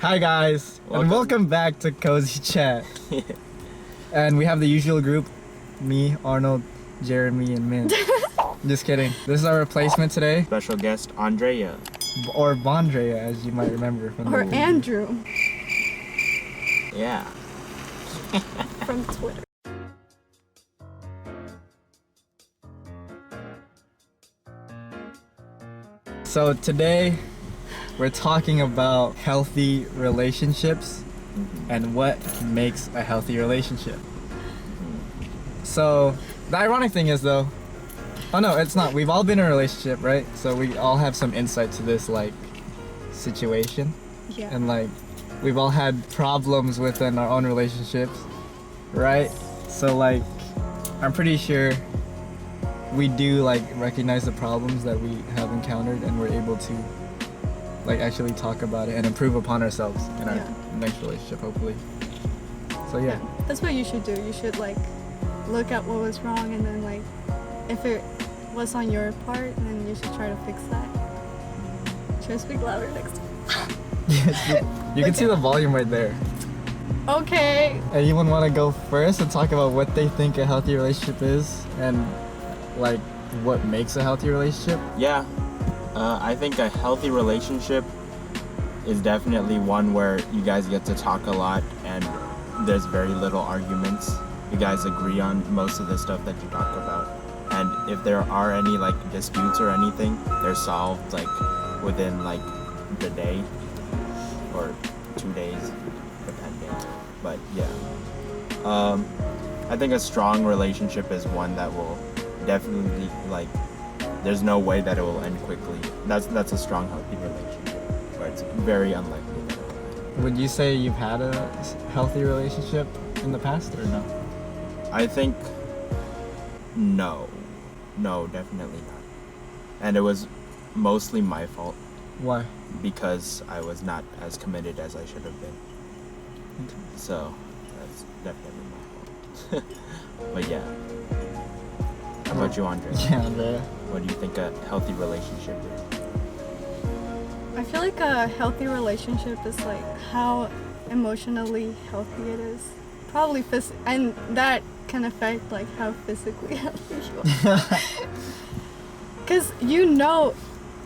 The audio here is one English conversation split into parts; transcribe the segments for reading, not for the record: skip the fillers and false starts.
Hi guys, and welcome back to Cozy Chat. And we have the usual group, me, Arnold, Jeremy, and Min. Just kidding. This is our replacement today. Special guest, Andrea. Or Bondrea, as you might remember from Or the Andrew. Yeah. From Twitter. So today, we're talking about healthy relationships and what makes a healthy relationship. So, the ironic thing is though, oh no, it's not. We've all been in a relationship, right? So we all have some insight to this like situation. Yeah. And like we've all had problems within our own relationships, right? So like I'm pretty sure we do like recognize the problems that we have encountered and we're able to like actually talk about it and improve upon ourselves in our next relationship, hopefully. So yeah. That's what you should do. You should like look at what was wrong and then like if it was on your part, then you should try to fix that. Should I speak louder next time? Yes, you can see the volume right there. Okay. Anyone want to go first and talk about what they think a healthy relationship is and like what makes a healthy relationship? Yeah. I think a healthy relationship is definitely one where you guys get to talk a lot and there's very little arguments. You guys agree on most of the stuff that you talk about. And if there are any like disputes or anything, they're solved like within like the day or 2 days, depending. But yeah. I think a strong relationship is one that will definitely like there's no way that it will end quickly. That's a strong, healthy relationship where it's very unlikely that it will end. Would you say you've had a healthy relationship in the past or no? I think no, definitely not. And it was mostly my fault Why? because I was not as committed as I should have been. So that's definitely my fault. But yeah. How about you, Andrea? Yeah, Andrea. What do you think a healthy relationship is? I feel like a healthy relationship is like how emotionally healthy it is. Probably and that can affect like how physically healthy you are. Because you know,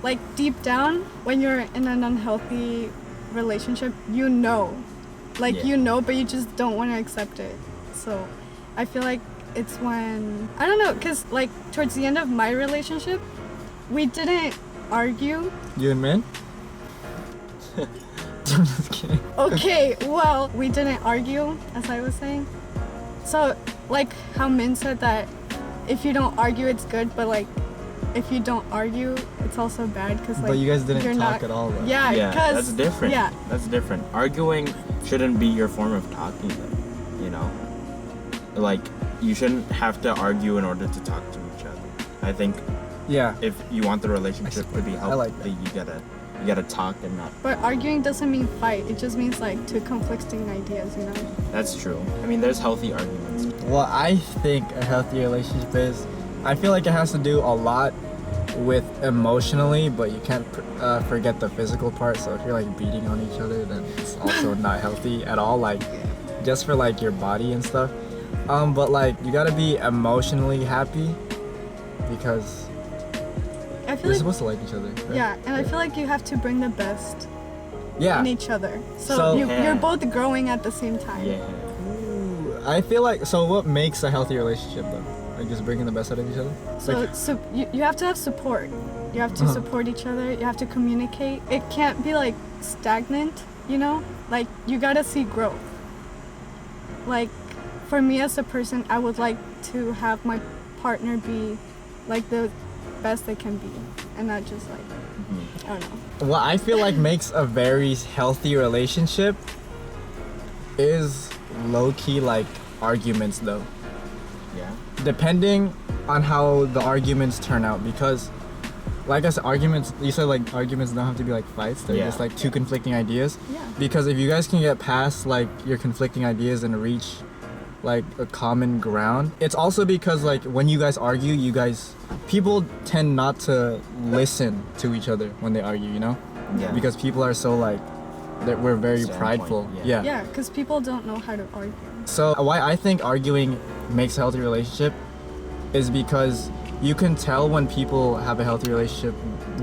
like deep down, when you're in an unhealthy relationship, you know, but you just don't want to accept it. So I feel like it's when, I don't know, because like towards the end of my relationship, we didn't argue. You and Min? I'm just kidding. Okay, well, we didn't argue, as I was saying. So, like how Min said that if you don't argue, it's good, but like if you don't argue, it's also bad because like. But you guys didn't you're talk not, at all, though. Yeah, that's different. Yeah, that's different. Arguing shouldn't be your form of talking, though. You know, like you shouldn't have to argue in order to talk to each other. I think. Yeah. If you want the relationship to be healthy, like that. you gotta talk and not. But arguing doesn't mean fight. It just means like two conflicting ideas, you know. That's true. I mean, there's healthy arguments. What I think a healthy relationship is, I feel like it has to do a lot with emotionally, but you can't forget the physical part. So if you're like beating on each other, then it's also not healthy at all. Like just for like your body and stuff. But like you gotta be emotionally happy because I feel you're like, supposed to like each other. Right? Yeah, and I feel like you have to bring the best in in each other. So you're both growing at the same time. Yeah. Ooh, I feel like, so what makes a healthy relationship though? Like just bringing the best out of each other? So you have to have support. You have to support each other. You have to communicate. It can't be like stagnant, you know? Like you gotta see growth. Like for me as a person, I would like to have my partner be like the best they can be and not just like I don't know. What I feel like makes a very healthy relationship is low-key like arguments though. Yeah. Depending on how the arguments turn out, because like I said, you said like arguments don't have to be like fights, they're just like two conflicting ideas. Yeah. Because if you guys can get past like your conflicting ideas and reach like a common ground, it's also because like when you guys argue, people tend not to listen to each other when they argue, you know? Yeah. Because people are so like that we're very Standpoint, prideful. yeah. Yeah, because people don't know how to argue. So why I think arguing makes a healthy relationship is because you can tell when people have a healthy relationship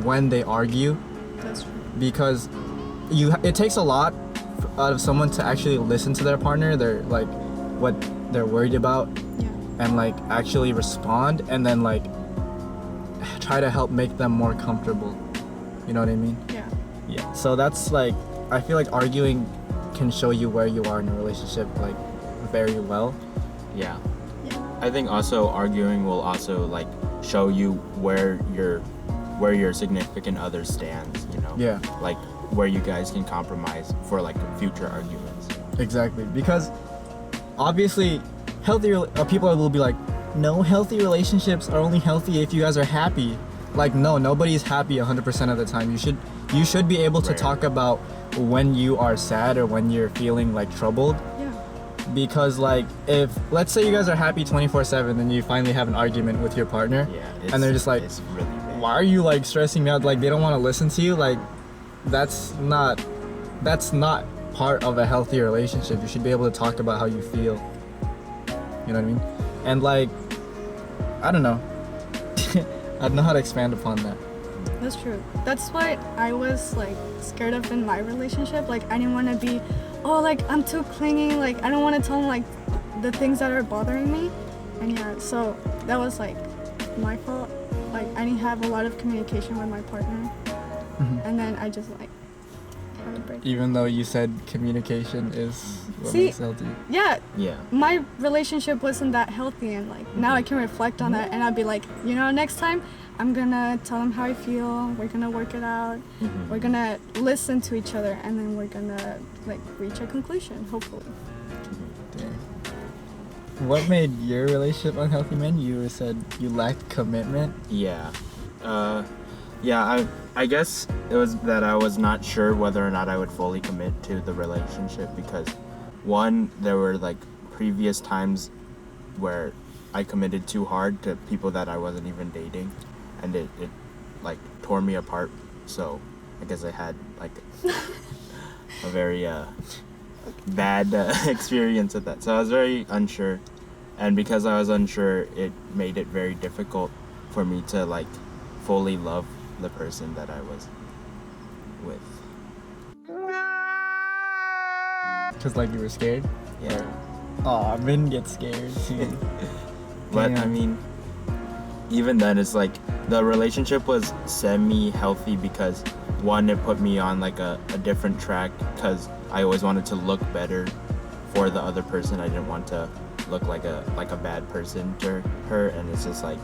when they argue, That's true. because it takes a lot out of someone to actually listen to their partner, their like what they're worried about, Yeah. and like actually respond, and then like try to help make them more comfortable. You know what I mean? Yeah. Yeah. So that's like, I feel like arguing can show you where you are in a relationship like very well. Yeah. Yeah. I think also arguing will also like show you where your significant other stands, you know? Yeah. Like where you guys can compromise for like future arguments. Exactly. Because obviously people will be like, no, healthy relationships are only healthy if you guys are happy. Like, no, nobody's happy 100% of the time. You should be able to Right. talk about when you are sad or when you're feeling like troubled. Yeah. Because like, if let's say you guys are happy 24/7, then you finally have an argument with your partner, Yeah. and they're just like, it's really bad. why are you like stressing me out? Like, they don't want to listen to you. Like, that's not part of a healthy relationship. You should be able to talk about how you feel. You know what I mean? And like, I don't know. I don't know how to expand upon that. That's true. That's what I was like scared of in my relationship. Like I didn't want to be, oh, like I'm too clingy. Like I don't want to tell him like the things that are bothering me. And yeah, so that was like my fault. Like I didn't have a lot of communication with my partner, and then I just like had a break. Even though you said communication is what See- makes healthy. Yeah, Yeah. my relationship wasn't that healthy, and like now I can reflect on that, and I'd be like, you know, next time I'm gonna tell him how I feel. We're gonna work it out. Mhm. We're gonna listen to each other, and then we're gonna like reach a conclusion, hopefully. Dang. What made your relationship unhealthy, man? You said you lacked commitment. Yeah. I guess it was that I was not sure whether or not I would fully commit to the relationship because one, there were like previous times where I committed too hard to people that I wasn't even dating, and it like tore me apart. So I guess I had like a very bad experience with that. So I was very unsure, and because I was unsure, it made it very difficult for me to like fully love the person that I was with. Cause like you were scared. Yeah. Aw, men get scared too. But I Damn. mean, even then, it's like the relationship was semi-healthy because one, it put me on like a different track because I always wanted to look better for the other person. I didn't want to look like a bad person to her, and it's just like,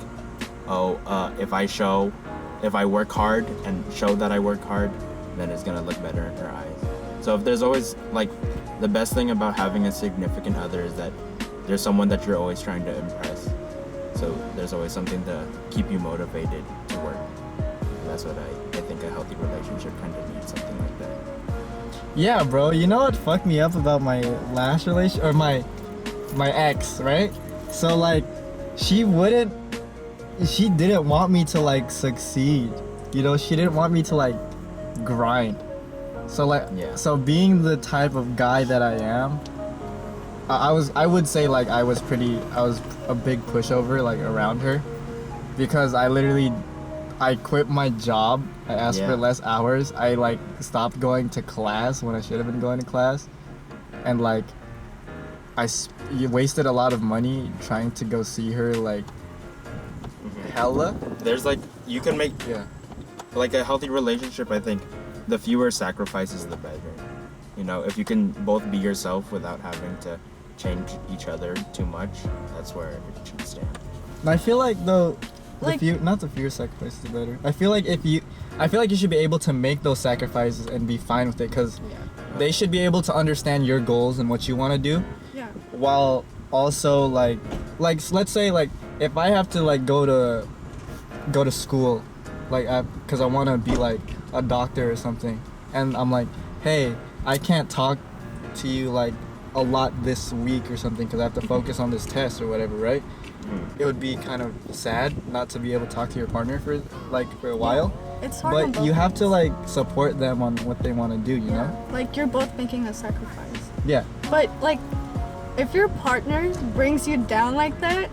if I work hard and show that I work hard, then it's gonna look better in her eyes. So if there's always like, the best thing about having a significant other is that there's someone that you're always trying to impress. So there's always something to keep you motivated to work. And that's what I think a healthy relationship kind of needs, something like that. Yeah, bro. You know what fucked me up about my last relation or my ex, right? So like, she didn't want me to like succeed. You know, she didn't want me to like grind. So like, Yeah. so being the type of guy that I am, I would say like I was a big pushover like around her, because I quit my job. I asked for Yeah. less hours. I like stopped going to class when I should have been going to class, and like you wasted a lot of money trying to go see her like hella. There's like, you can make Yeah. like a healthy relationship. I think the fewer sacrifices, the better. You know, if you can both be yourself without having to change each other too much, that's where it should stand. And I feel like though, Like- not the fewer sacrifices the better. I feel like you should be able to make those sacrifices and be fine with it, because Yeah. they should be able to understand your goals and what you want to do, Yeah. while also like let's say like if I have to like go to school, like because I want to be like a doctor or something, and I'm like, hey, I can't talk to you like a lot this week or something because I have to focus on this test or whatever, right? It would be kind of sad not to be able to talk to your partner for a while. it's hard. on But both you have to ends. like support them on what they want to do, you know? Like you're both making a sacrifice. Yeah. But like, if your partner brings you down like that,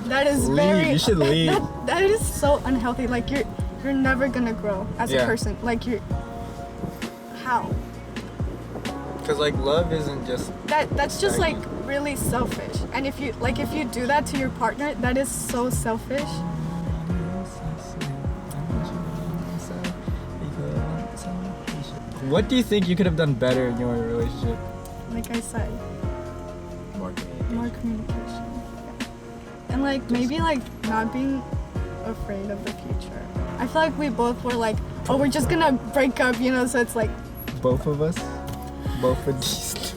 that is Leave. very. You should leave. That is so unhealthy. Like you're never gonna grow as a Yeah. person. Like you're. How? Because like love isn't just. That's just like Stagnant. really selfish. And if you do that to your partner, that is so selfish. What do you think you could have done better in your relationship? Like I said, More communication. more communication. Yeah. And like maybe like not being afraid of the future. I feel like we both were like, oh, we're just gonna break up, you know, so it's like Both of us? Both of these.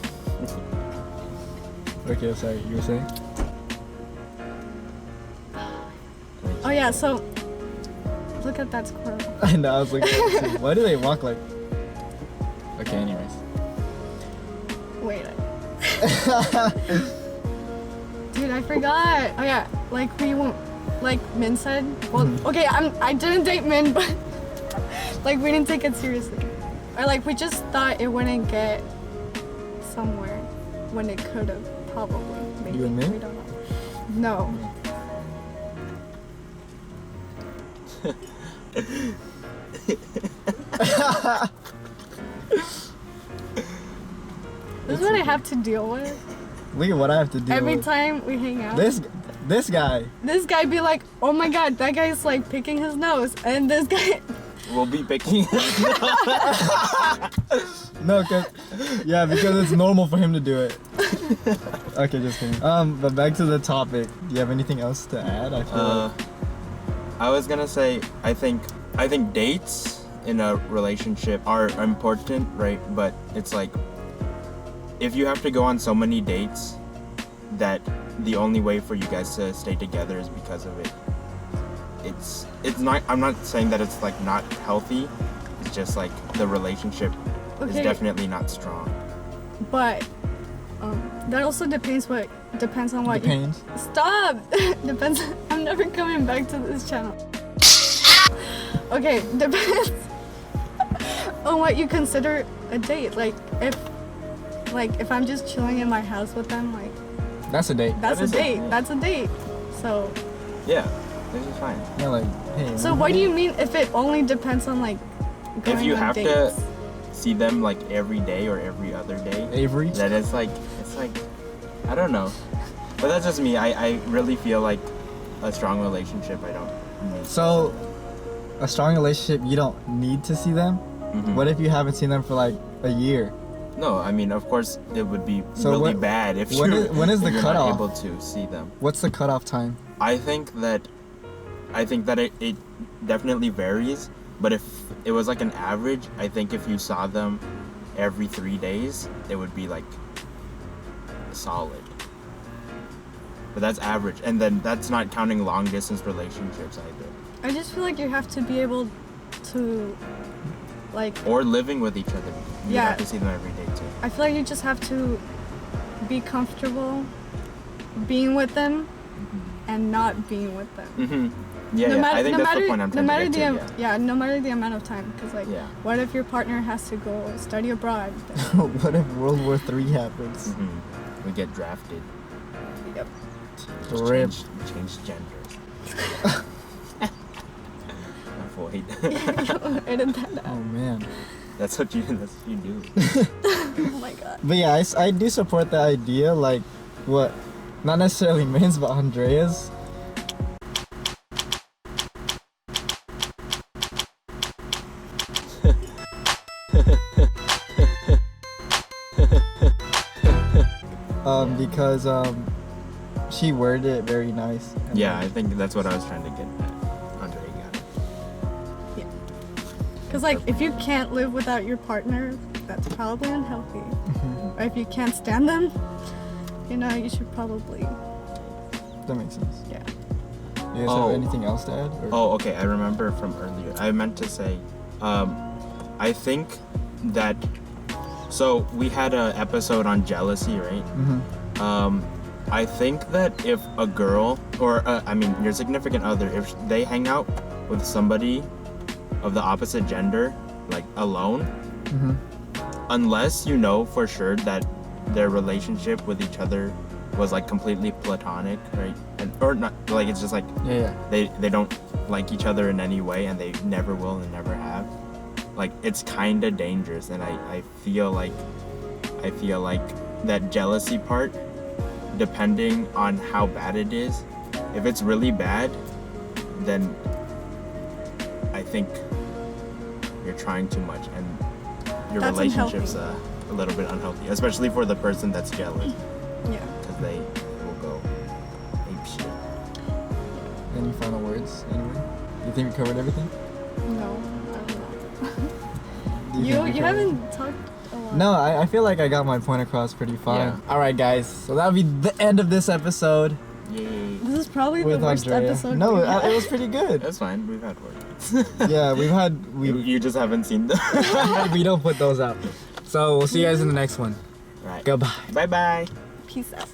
Okay, sorry, you were saying? oh yeah, so look at that squirrel. I know, I was like, why do they walk like. Okay, anyways. Wait. Dude, I forgot. Oh yeah, like we won't like Min said. Well, okay, I didn't date Min, but like we didn't take it seriously. Or like we just thought it wouldn't get somewhere when it could have probably. Maybe. You and Min? We don't know. No. This is what I have to deal with Look at what I have to do. every time we hang out. This guy. This guy be like, oh my god, that guy's like picking his nose, and this guy. We'll be picking. No, because it's normal for him to do it. Okay, just kidding. But back to the topic. Do you have anything else to add? I feel like I was gonna say I think dates in a relationship are important, right? But it's like if you have to go on so many dates that the only way for you guys to stay together is because of it. It's not. I'm not saying that it's like not healthy. It's just like the relationship is Okay. definitely not strong. But that also depends on what depends. you stop. Depends. I'm never coming back to this channel. Okay, depends on what you consider a date. Like if I'm just chilling in my house with them, like That's a date. that's That a is date. yeah. That's a date. So Yeah, this is fine. Yeah, like, hey. so what do you mean if it only depends on like going If you on have dates? to see them like every day or every other day, Avery? then it's like I don't know. But that's just me. I really feel like a strong relationship I don't need. So, a strong relationship, you don't need to see them? Mhm. What if you haven't seen them for like a year? No, I mean, of course, it would be So really what- bad if when you is- when is the if you're cutoff? not able to see them. What's the cutoff time? I think that it definitely varies. But if it was like an average, I think if you saw them every 3 days, it would be like solid. But that's average, and then that's not counting long distance relationships either, I just feel like you have to be able to like or living with each other. You Yeah. have to see them every day too. I feel like you just have to be comfortable being with them and not being with them. Mm-hmm. Yeah, I think that's the point I'm trying to get to. Yeah. no matter the amount of time, because like, Yeah. what if your partner has to go study abroad? What if World War III happens? Mhm. We get drafted. Yep. Just Rip. change genders. Avoid. Edit that out. Oh man. That's what you do. Oh my god. But yeah, I do support the idea, like, what, not necessarily Min's, but Andrea's. Because she worded it very nice. And, Yeah, I think that's what I was trying to get at. Andrea got it. Yeah. Because like, if you can't live without your partner, that's probably unhealthy. Or if you can't stand them, you know, you should probably, that makes sense. yeah. You guys Oh. have anything else to add? Or? Oh, okay. I remember from earlier. I meant to say, I think that. So we had an episode on jealousy, right? Mm-hmm. I think that if a girl or your significant other, if they hang out with somebody of the opposite gender, like alone, Mm-hmm. unless you know for sure that their relationship with each other was like completely platonic, right? And or not, like it's just like Yeah. they don't like each other in any way, and they never will and never have. Like it's kind of dangerous, and I feel like that jealousy part, depending on how bad it is, if it's really bad, then I think you're trying too much, and your That's relationship's unhealthy. a little bit unhealthy, especially for the person that's jealous, Yeah. because they will go ape shit. Any final words? Anyway, you think we covered everything? No, I don't know. Do You think we you covered haven't talked a lot. No, I feel like I got my point across pretty fine. Yeah. All right, guys. So that'll be the end of this episode Yay. This is probably the with worst Andrea. episode. No, we've had. it was pretty good. That's fine. We've had work. Yeah, You just haven't seen them. we don't put those out. So we'll see you guys in the next one. Right. Goodbye. Bye bye. Peace out.